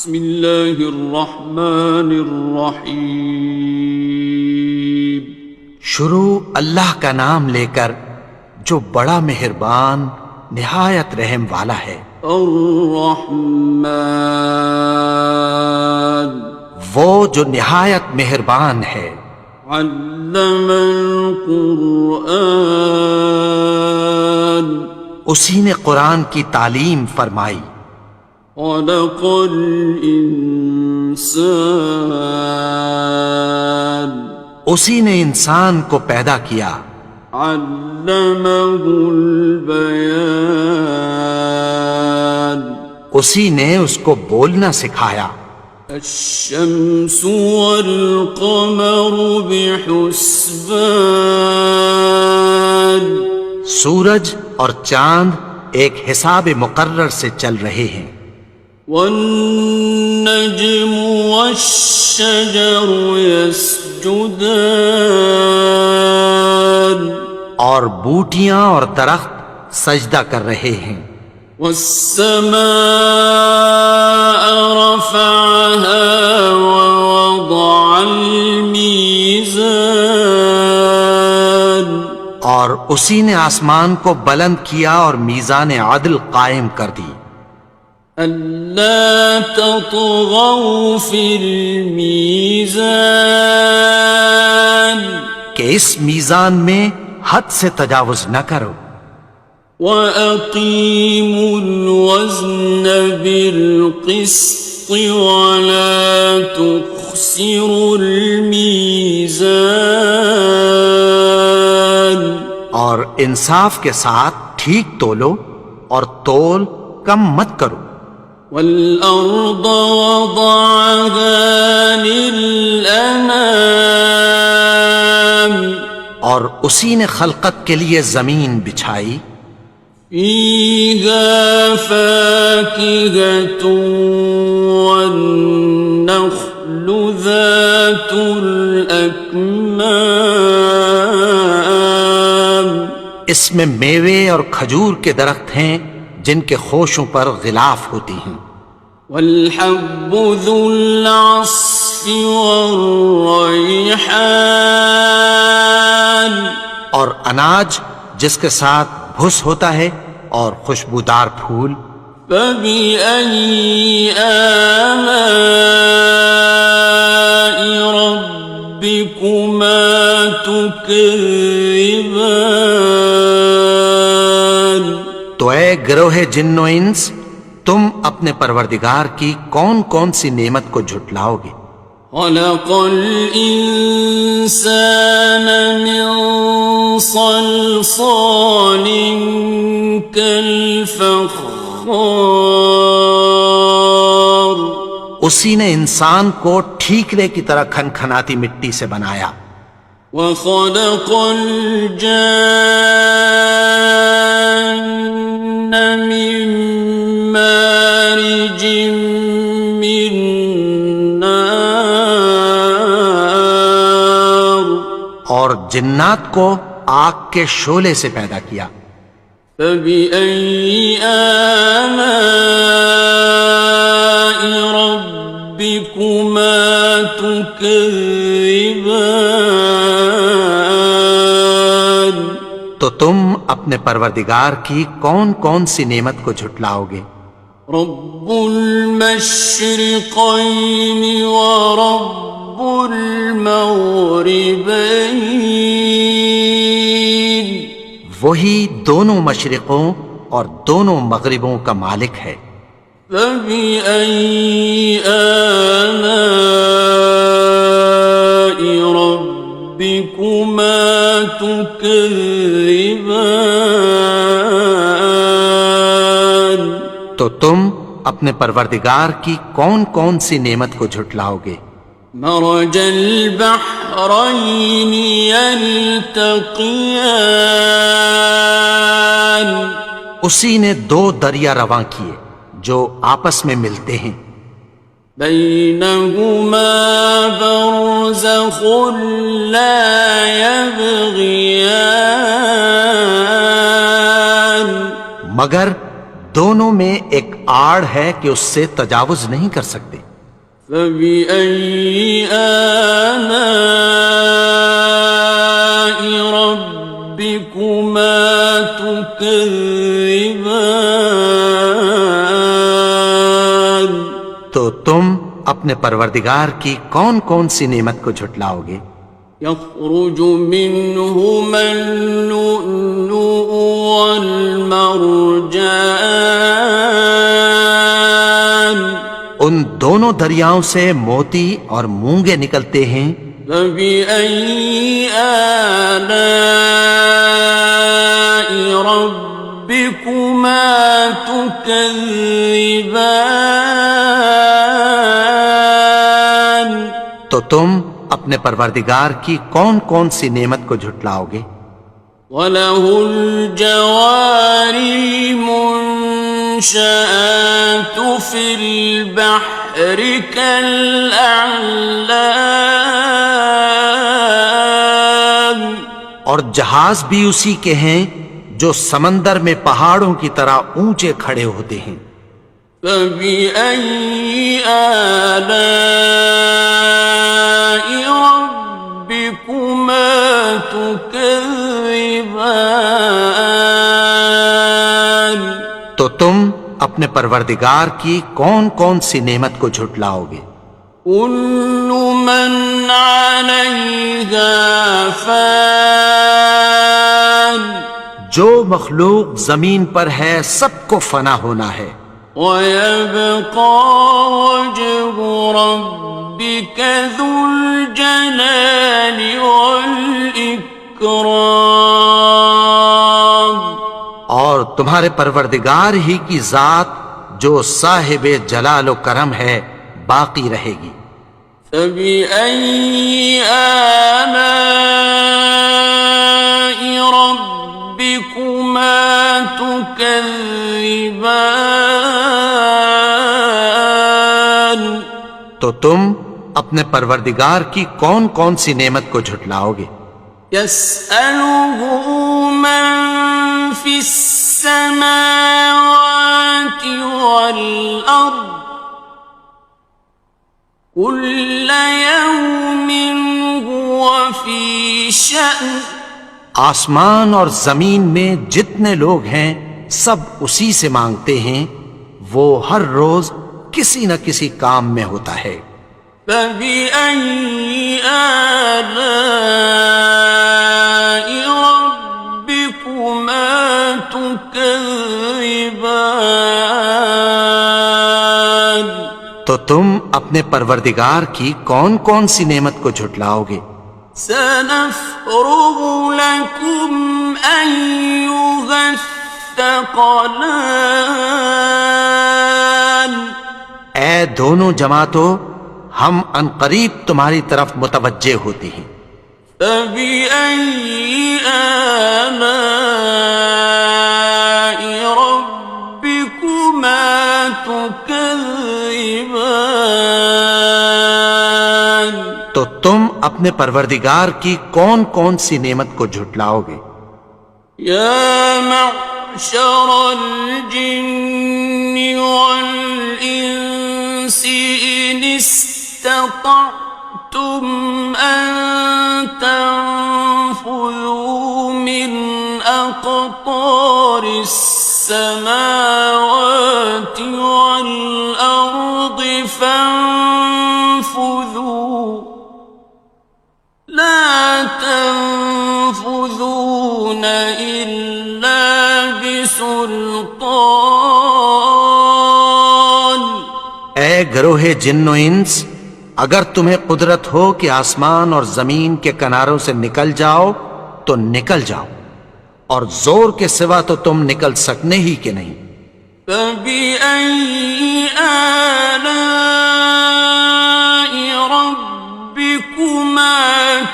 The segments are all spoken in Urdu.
بسم اللہ الرحمن الرحیم. شروع اللہ کا نام لے کر جو بڑا مہربان نہایت رحم والا ہے. الرحمن وہ جو نہایت مہربان ہے. علم القرآن اسی نے قرآن کی تعلیم فرمائی. خلق الانسان اسی نے انسان کو پیدا کیا. علمہ البیان اسی نے اس کو بولنا سکھایا. الشمس والقمر بحسبان سورج اور چاند ایک حساب مقرر سے چل رہے ہیں. والنجم والشجر يسجدان اور بوٹیاں اور درخت سجدہ کر رہے ہیں. والسماء رفعها ووضع الميزان اور اسی نے آسمان کو بلند کیا اور میزان عدل قائم کر دی. ألا تطغوا في الميزان کہ اس میزان میں حد سے تجاوز نہ کرو. وَأَقِيمُوا الْوَزْنَ بِالْقِسْطِ وَلَا تُخْسِرُوا الْمِيزَانَ اور انصاف کے ساتھ ٹھیک تولو اور تول کم مت کرو. وَالْأَرْضَ وَضَعَهَا لِلْأَنَامِ اور اسی نے خلقت کے لیے زمین بچھائی. فِيهَا فَاكِهَةٌ وَالنَّخْلُ ذَاتُ الْأَكْمَامِ اس میں میوے اور کھجور کے درخت ہیں جن کے خوشوں پر غلاف ہوتی ہیں. وَالْحَبُّ ذُو الْعَصْفِ وَالرَّيْحَانِ اور اناج جس کے ساتھ بھس ہوتا ہے اور خوشبودار پھول. فَبِأَيِّ آلَاءِ رَبِّكُمَا تُكَذِّبَانِ تو اے گروہ جن و انس تم اپنے پروردگار کی کون کون سی نعمت کو جھٹلاؤ گے. خَلَقَ الْإِنسَانَ مِنْ صَلْصَالٍ كَالْفَخَّارِ اسی نے انسان کو ٹھیکرے کی طرح کھنکھناتی مٹی سے بنایا. وَخَلَقَ الْجَانَّ مِن مَّارِجٍ مِّن نَّارٍ اور جنات کو آگ کے شعلے سے پیدا کیا. فَبِأَيِّ آلَاءِ رَبِّكُمَا تُكَذِّبَانِ تو تم اپنے پروردگار کی کون کون سی نعمت کو جھٹلاؤ گے. رب المشرقین ورب المغربین وہی دونوں مشرقوں اور دونوں مغربوں کا مالک ہے. فَبِأَيِّ آلَاءِ رَبِّكُمَا تُكَذِّبَانِ تو تم اپنے پروردگار کی کون کون سی نعمت کو جھٹلاؤ گے. مرج البحرین یلتقیان اسی نے دو دریا رواں کیے جو آپس میں ملتے ہیں. بینہما برزخ لا یبغیان مگر دونوں میں ایک آڑ ہے کہ اس سے تجاوز نہیں کر سکتے۔ فبأي آلاء ربكما تكذبان؟ تو تم اپنے پروردگار کی کون کون سی نعمت کو جھٹلاؤ گے؟ يخرج منهما اللؤلؤ والمرجان ان دونوں دریاؤں سے موتی اور مونگے نکلتے ہیں۔ فبأي آلاء ربكما تكذبان؟ تو تم اپنے پروردگار کی کون کون سی نعمت کو جھٹلاؤ گے؟ وَلَهُ الْجَوَارِ الْمُنشَآتُ فِي الْبَحْرِ كَالْأَعْلَامِ، اور جہاز بھی اسی کے ہیں جو سمندر میں پہاڑوں کی طرح اونچے کھڑے ہوتے ہیں۔ فَبِأَيِّ آلَاءِ رَبِّكُمَا تُكَذِّبَانِ؟ تو تم اپنے پروردگار کی کون کون سی نعمت کو جھٹلاؤ گے؟ كُلُّ مَنْ عَلَيْهَا فَانٍ، جو مخلوق زمین پر ہے سب کو فنا ہونا ہے۔ وَيَبْقَى وَجْهُ رَبِّكَ ذُو الْجَلَالِ وَالْإِكْرَامِ، اور تمہارے پروردگار ہی کی ذات جو صاحب جلال و کرم ہے باقی رہے گی۔ فَبِأَيِّ آلَاءِ رَبِّكُمَا تُكَذِّبَانِ؟ تو تم اپنے پروردگار کی کون کون سی نعمت کو جھٹلاؤ گے؟ يَسْأَلُهُ مَن فِي السَّمَاوَاتِ وَالْأَرْضِ كُلَّ يَوْمٍ هُوَ فِي شَأْنٍ، آسمان اور زمین میں جتنے لوگ ہیں سب اسی سے مانگتے ہیں، وہ ہر روز کسی نہ کسی کام میں ہوتا ہے۔ فَبِأَيِّ آلَاءِ رَبِّكُمَا تُكَذِّبَانِ؟ تو تم اپنے پروردگار کی کون کون سی نعمت کو جھٹلاؤ گے؟ سَنَفْرُغُ لَكُمْ أَيُّهَ الثَّقَلَانِ، اے دونوں جماعتوں ہم عنقریب تمہاری طرف متوجہ ہوتے ہیں۔ فَبِأَيِّ آلَاءِ رَبِّكُمَا تُكَذِّبَانِ؟ تو تم اپنے پروردگار کی کون کون سی نعمت کو جھٹلاؤ گے؟ يَا مَعْشَرَ الْجِنِّ وَالْإِنسِ إِنِ اسْتَطَعْتُمْ أَن تَنفُذُوا مِنْ أَقْطَارِ السَّمَاوَاتِ وَالْأَرْضِ فَانفُذُوا لَا تَنفُذُونَ إِلَّا بِسُلْطَانٍ۔ اے گروہ جن و انس، اگر تمہیں قدرت ہو کہ آسمان اور زمین کے کناروں سے نکل جاؤ تو نکل جاؤ، اور زور کے سوا تو تم نکل سکنے ہی کہ نہیں۔ فَبِأَيِّ آلَاءِ رَبِّكُمَا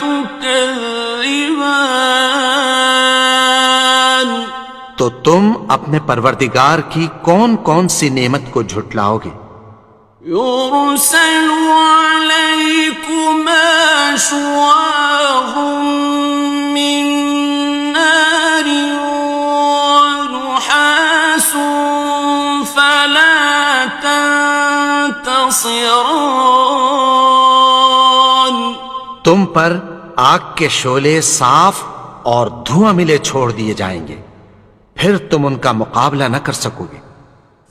تُكَذِّبَانِ؟ تو تم اپنے پروردگار کی کون کون سی نعمت کو جھٹلاؤ گے؟ يُرْسَلُ عَلَيْكُمَا شُوَاظٌ مِّن نَّارٍ وَنُحَاسٌ خاسران. تم پر آگ کے شعلے صاف اور دھواں ملے چھوڑ دیے جائیں گے، پھر تم ان کا مقابلہ نہ کر سکو گے۔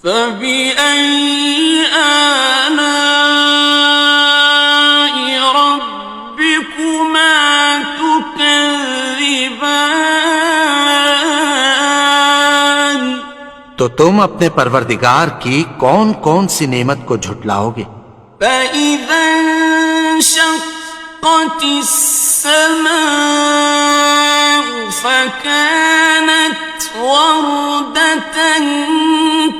فَبِأَيِّ آلَاءِ رَبِّكُمَا تُكَذِّبَانِ. تو تم اپنے پروردگار کی کون کون سی نعمت کو جھٹلاؤ گے؟ فَإِذَا انشَقَّتِ السَّمَاءُ فَكَانَتْ وَرْدَةً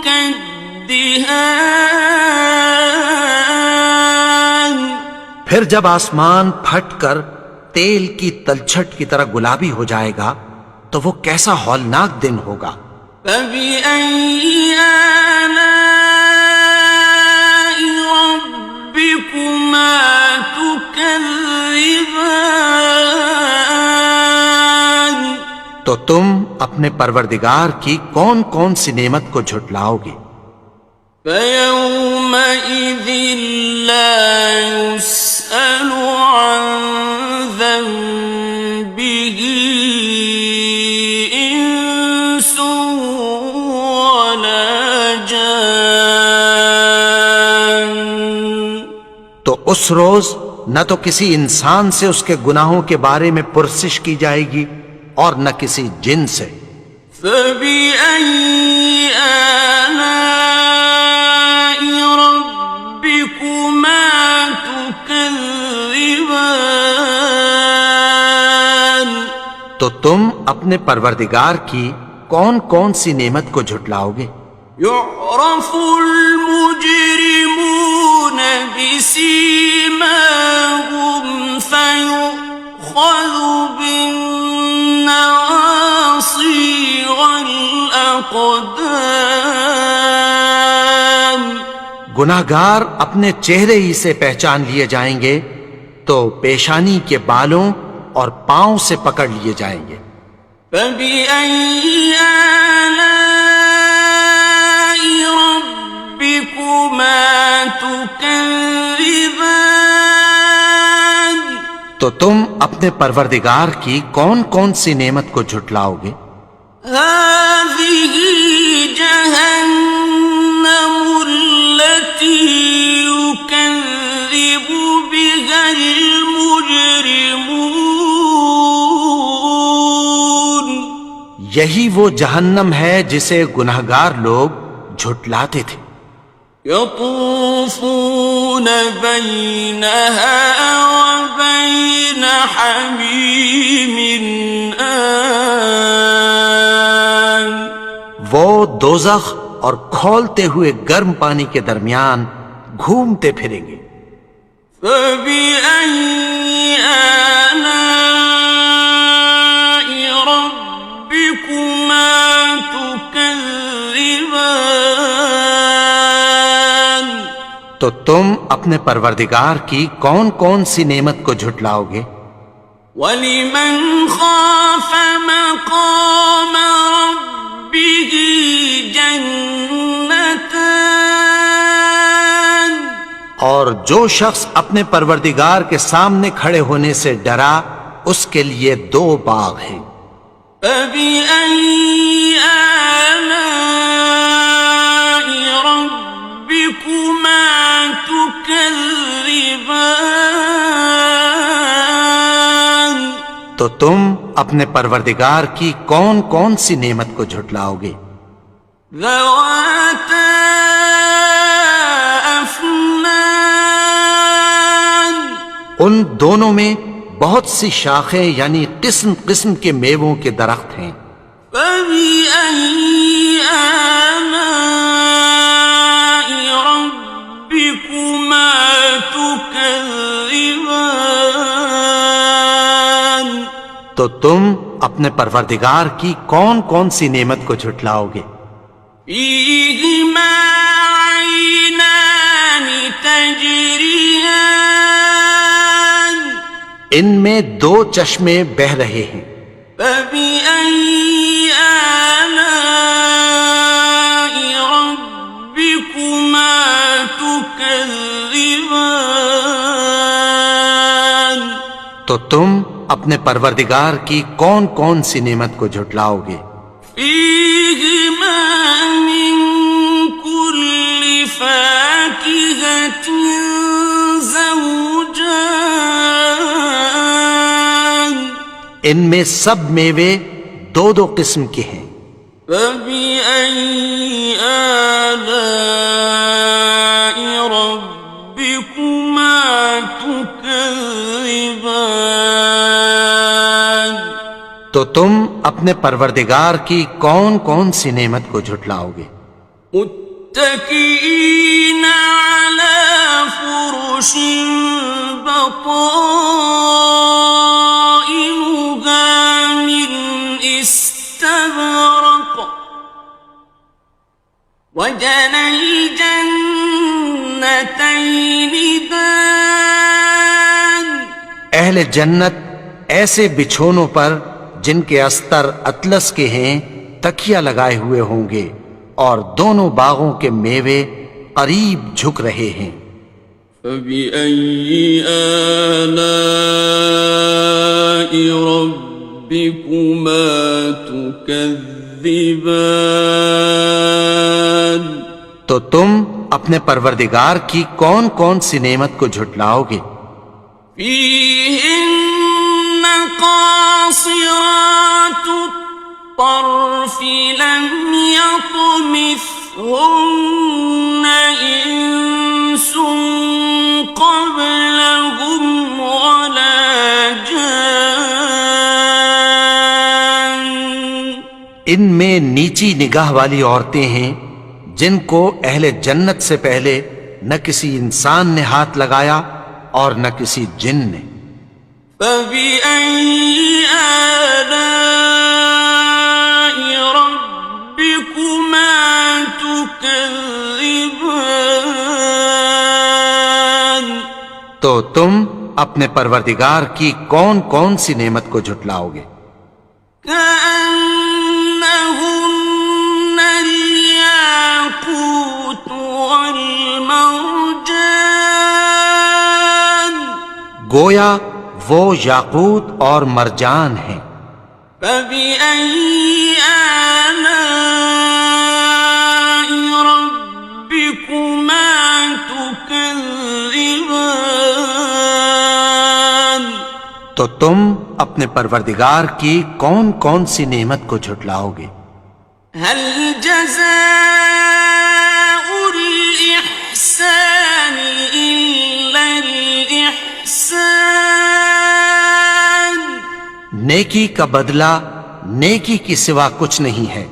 كَالدِّهَانِ. پھر جب آسمان پھٹ کر تیل کی تلچھٹ کی طرح گلابی ہو جائے گا تو وہ کیسا ہولناک دن ہوگا۔ فَبِأَيِّ آلَاءِ رَبِّكُمَا تُكَذِّبَانِ. تو تم اپنے پروردگار کی کون کون سی نعمت کو جھٹلاؤ گے؟ فَيَوْمَئِذٍ لَا يُسْأَلُ عَنْ ذَنبِهِ إِنسٌ وَلَا جَانٌ. تو اس روز نہ تو کسی انسان سے اس کے گناہوں کے بارے میں پرسش کی جائے گی اور نہ کسی جن سے۔ فَبِأَيِّ آلَاءِ رَبِّكُمَا تُكَذِّبَانِ. تو تم اپنے پروردگار کی کون کون سی نعمت کو جھٹلاؤ گے؟ يُعْرَفُ الْمُجْرِمُونَ بِسِيمَاهُمْ فَيُؤْخَذُ بِالنَّوَاصِي وَالْأَقْدَامِ. گناہگار اپنے چہرے ہی سے پہچان لیے جائیں گے تو پیشانی کے بالوں اور پاؤں سے پکڑ لیے جائیں گے۔ فَبِأَيِّ آلَاءِ رَبِّكُمَا تُكَذِّبَانِ. تو تم اپنے پروردگار کی کون کون سی نعمت کو جھٹلاؤ گے؟ هَٰذِهِ جَهَنَّمُ الَّتِي يُكَذِّبُ بِهَا الْمُجْرِمُونَ. یہی وہ جہنم ہے جسے گناہگار لوگ جھٹلاتے تھے۔ يَطُوفُونَ بَيْنَهَا وَبَيْنَ حَمِيمٍ آنٍ. وہ دوزخ اور کھولتے ہوئے گرم پانی کے درمیان گھومتے پھریں گے۔ فَبِأَيِّ آلَاءِ رَبِّكُمَا تُكَذِّبَانِ. تو تم اپنے پروردگار کی کون کون سی نعمت کو جھٹلاؤ گے؟ وَلِمَنْ خَافَ مَقَامَ رَبِّهِ جَنَّتَانِ. اور جو شخص اپنے پروردگار کے سامنے کھڑے ہونے سے ڈرا اس کے لیے دو باغ ہیں۔ فَبِأَيِّ آلَاءِ رَبِّكُمَا تُكَذِّبَانِ. تو تم اپنے پروردگار کی کون کون سی نعمت کو جھٹلاؤ گے؟ ذَوَاتَا أَفْنَانٍ. ان دونوں میں بہت سی شاخیں یعنی قسم قسم کے میووں کے درخت ہیں۔ فَبِأَيِّ آلَاءِ رَبِّكُمَا تُكَذِّبَانِ. تو تم اپنے پروردگار کی کون کون سی نعمت کو جھٹلاؤ گے؟ فِيهِمَا عَيْنَانِ تَجْرِيَانِ. ان میں دو چشمے بہہ رہے ہیں۔ فَبِأَيِّ آلَاءِ رَبِّكُمَا تُكَذِّبَانِ. تو تم اپنے پروردگار کی کون کون سی نعمت کو جھٹلاؤ گے؟ فيهما من كل فاكهة زوجان ان میں سب میوے دو دو قسم کے ہیں۔ فبأي آلاء ربكما تكذبان تو تم اپنے پروردگار کی کون کون سی نعمت کو جھٹلاؤ گے؟ متكئين على فرش بطائنها من استبرق وجنى الجنتين دان اہل جنت ایسے بچھونوں پر جن کے استر اطلس کے ہیں تکیہ لگائے ہوئے ہوں گے، اور دونوں باغوں کے میوے قریب جھک رہے ہیں۔ فبأي آلاء ربكما تكذبان تو تم اپنے پروردگار کی کون کون سی نعمت کو جھٹلاؤ گے؟ فيهن قاصرات الطرف لم يطمثهن إنس قبلهم ولا جان ان میں نیچی نگاہ والی عورتیں ہیں جن کو اہل جنت سے پہلے نہ کسی انسان نے ہاتھ لگایا اور نہ کسی جن نے۔ فبأي آلاء ربكما تكذبان تو تم اپنے پروردگار کی کون کون سی نعمت کو جھٹلاؤ گے؟ كأنهن الياقوت والمرجان گویا وہ یاقوت اور مرجان ہیں۔ فبأي آلاء ربكما تكذبان تو تم اپنے پروردگار کی کون کون سی نعمت کو جھٹلاؤ گے؟ هل جزاء الإحسان إلا الإحسان نیکی کا بدلہ نیکی کی سوا کچھ نہیں ہے۔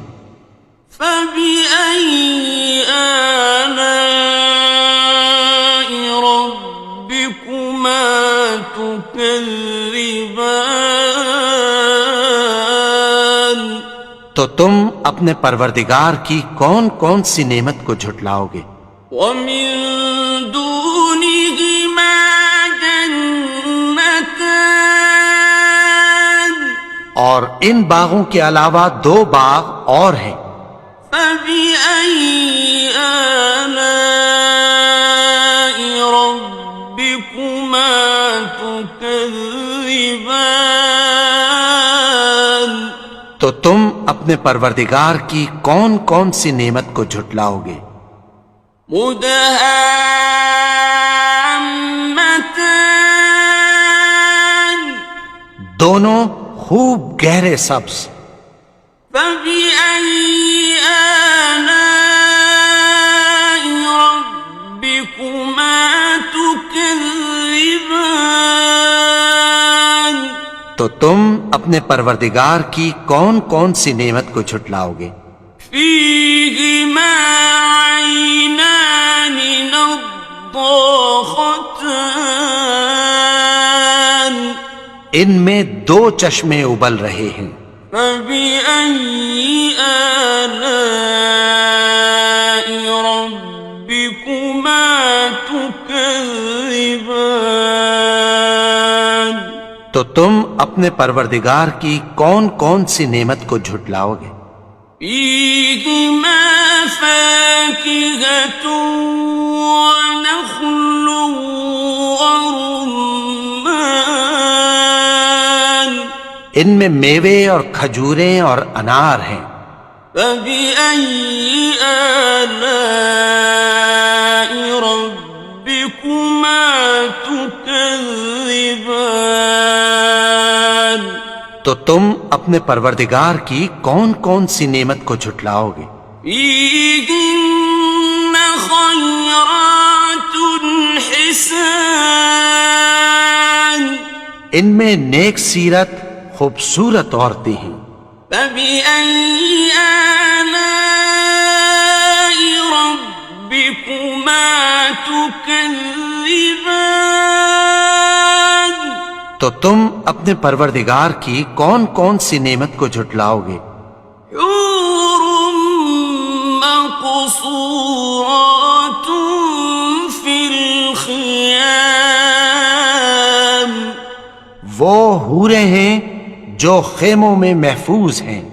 فبأي آلاء ربكما تكذبان تو تم اپنے پروردگار کی کون کون سی نعمت کو جھٹلاؤ گے؟ ومن دونهما جنتان اور ان باغوں کے علاوہ دو باغ اور ہیں۔ فبأي آلاء ربكما تكذبان تو تم اپنے پروردگار کی کون کون سی نعمت کو جھٹلاؤ گے؟ مدهامتان دونوں خوب گہرے سبز۔ فبأي آلاء ربكما تكذبان تو تم اپنے پروردگار کی کون کون سی نعمت کو جھٹلاؤ گے؟ فيهما عينان نضاختان ان میں دو چشمے ابل رہے ہیں۔ فبأي آلاء ربكما تكذبان تو تم اپنے پروردگار کی کون کون سی نعمت کو جھٹلاؤ گے؟ فيهما فاكهة ونخل ورمان ان میں میوے اور کھجوریں اور انار ہیں۔ فبأي آلاء ربكما تكذبان؟ تو تم اپنے پروردگار کی کون کون سی نعمت کو جھٹلاؤ گے؟ فيهن خيرات حسان، ان میں نیک سیرت خوبصورت عورتیں ہیں۔ فبأي آلاء ربكما تكذبان؟ تو تم اپنے پروردگار کی کون کون سی نعمت کو جھٹلاؤ گے؟ حور مقصورات في الخيام، وہ حوریں ہیں جو خیموں میں محفوظ ہیں۔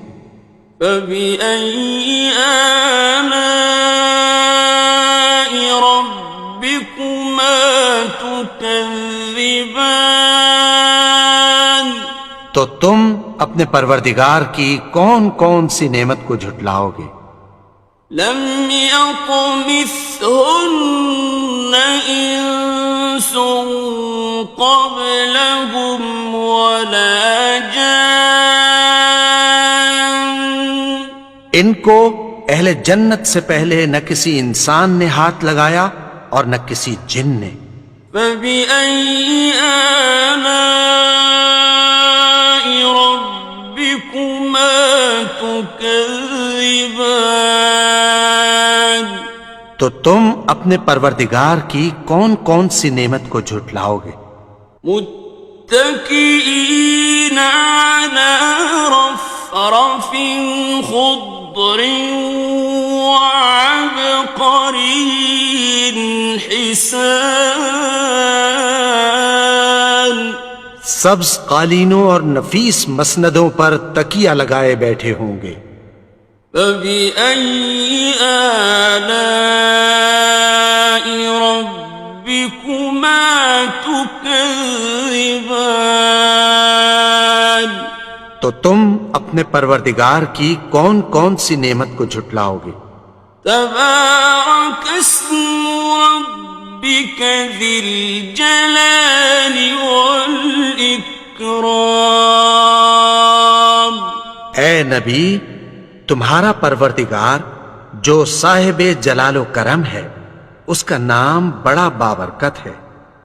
فبأي آلاء ربكما تكذبان؟ تو تم اپنے پروردگار کی کون کون سی نعمت کو جھٹلاؤ گے؟ لم يطمثهن إنس قبلهم ولا جان، ان کو اہل جنت سے پہلے نہ کسی انسان نے ہاتھ لگایا اور نہ کسی جن نے۔ فبأي آلاء ربكما تكذبان؟ تو تم اپنے پروردگار کی کون کون سی نعمت کو جھٹلاؤ گے؟ متكئين على رفرف خضر وعبقري حسان، سبز قالینوں اور نفیس مسندوں پر تکیہ لگائے بیٹھے ہوں گے۔ فبأي آلاء ربكما تكذبان؟ تو تم اپنے پروردگار کی کون کون سی نعمت کو جھٹلاؤ گے؟ تبارك اسم ربك ذي الجلال والإكرام۔ اے نبی، تمہارا پروردگار جو صاحب جلال و کرم ہے، اس کا نام بڑا بابرکت ہے۔